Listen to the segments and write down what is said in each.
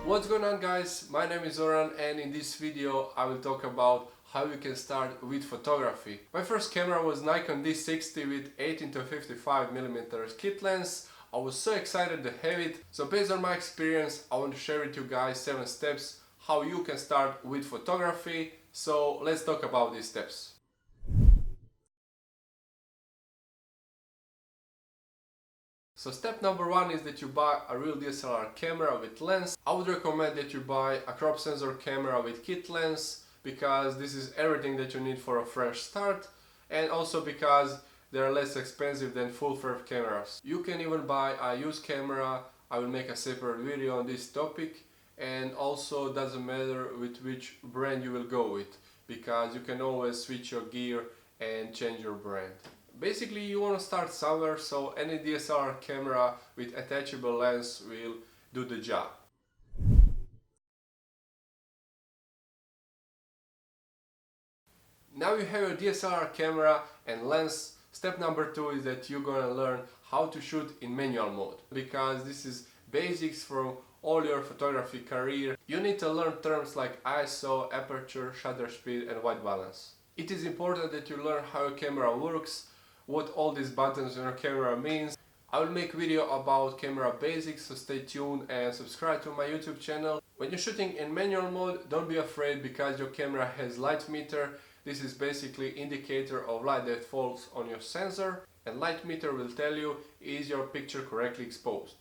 What's going on, guys? My name is Zoran, and in this video I will talk about how you can start with photography. My first camera was Nikon D60 with 18-55mm kit lens. I was so excited to have it. So based on my experience, I want to share with you guys 7 steps how you can start with photography. So let's talk about these steps. So step number 1 is that you buy a real DSLR camera with lens. I would recommend that you buy a crop sensor camera with kit lens, because this is everything that you need for a fresh start, and also because they are less expensive than full-frame cameras. You can even buy a used camera. I will make a separate video on this topic, and also doesn't matter with which brand you will go with, because you can always switch your gear and change your brand. Basically, you want to start somewhere, so any DSLR camera with attachable lens will do the job. Now you have your DSLR camera and lens. Step number 2 is that you're gonna learn how to shoot in manual mode, because this is basics for all your photography career. You need to learn terms like ISO, aperture, shutter speed and white balance. It is important that you learn how your camera works, what all these buttons on your camera means. I will make video about camera basics, so stay tuned and subscribe to my YouTube channel. When you're shooting in manual mode, don't be afraid, because your camera has light meter. This is basically indicator of light that falls on your sensor, and light meter will tell you is your picture correctly exposed.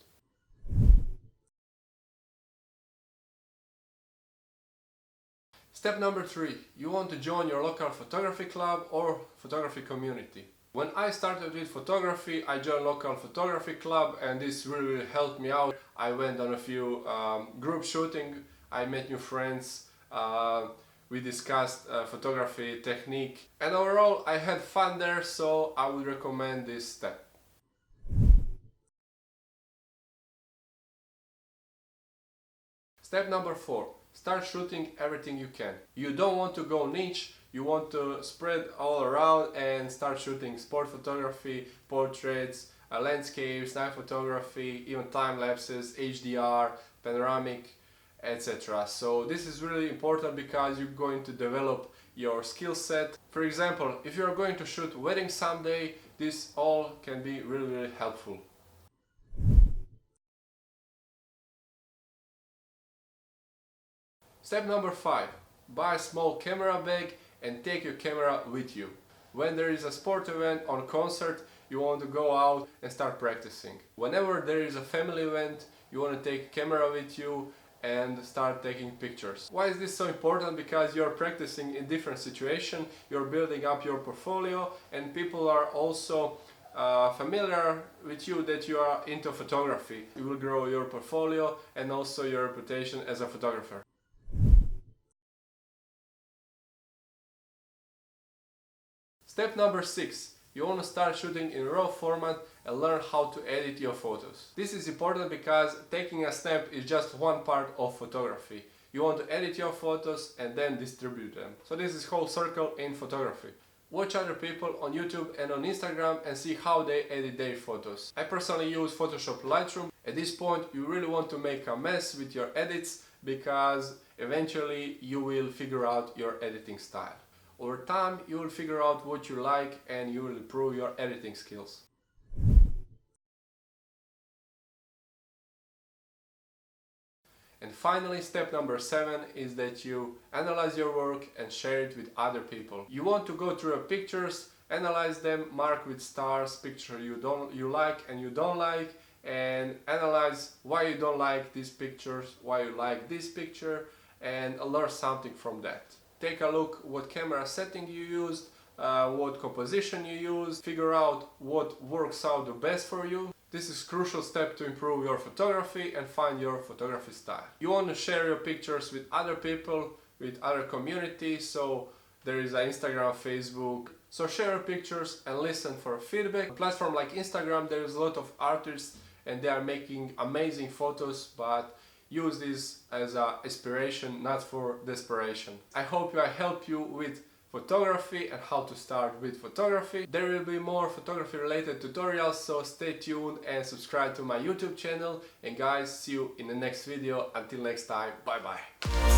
Step number 3, you want to join your local photography club or photography community. When I started with photography, I joined local photography club, and this really helped me out. I went on a few group shooting, I met new friends, we discussed photography technique, and overall I had fun there, so I would recommend this step. Step number 4, start shooting everything you can. You don't want to go niche. You want to spread all around and start shooting sport photography, portraits, landscapes, night photography, even time lapses, HDR, panoramic, etc. So this is really important, because you're going to develop your skill set. For example, if you're going to shoot wedding someday, this all can be really helpful. Step number 5, buy a small camera bag and take your camera with you. When there is a sport event or concert, you want to go out and start practicing. Whenever there is a family event, you want to take a camera with you and start taking pictures. Why is this so important? Because you're practicing in different situations, you're building up your portfolio, and people are also familiar with you that you are into photography. You will grow your portfolio and also your reputation as a photographer. Step number 6. You want to start shooting in RAW format and learn how to edit your photos. This is important because taking a snap is just one part of photography. You want to edit your photos and then distribute them. So this is whole circle in photography. Watch other people on YouTube and on Instagram and see how they edit their photos. I personally use Photoshop Lightroom. At this point, you really want to make a mess with your edits, because eventually you will figure out your editing style. Over time, you will figure out what you like and you will improve your editing skills. And finally, step number 7 is that you analyze your work and share it with other people. You want to go through your pictures, analyze them, mark with stars picture you like and you don't like, and analyze why you don't like these pictures, why you like this picture, and learn something from that. Take a look what camera setting you used, what composition you use, figure out what works out the best for you. This is a crucial step to improve your photography and find your photography style. You want to share your pictures with other people, with other communities, so there is an Instagram, Facebook. So share your pictures and listen for feedback. On a platform like Instagram, there is a lot of artists and they are making amazing photos, but use this as an inspiration, not for desperation. I hope I help you with photography and how to start with photography. There will be more photography related tutorials, so stay tuned and subscribe to my YouTube channel. And guys, see you in the next video. Until next time, bye bye.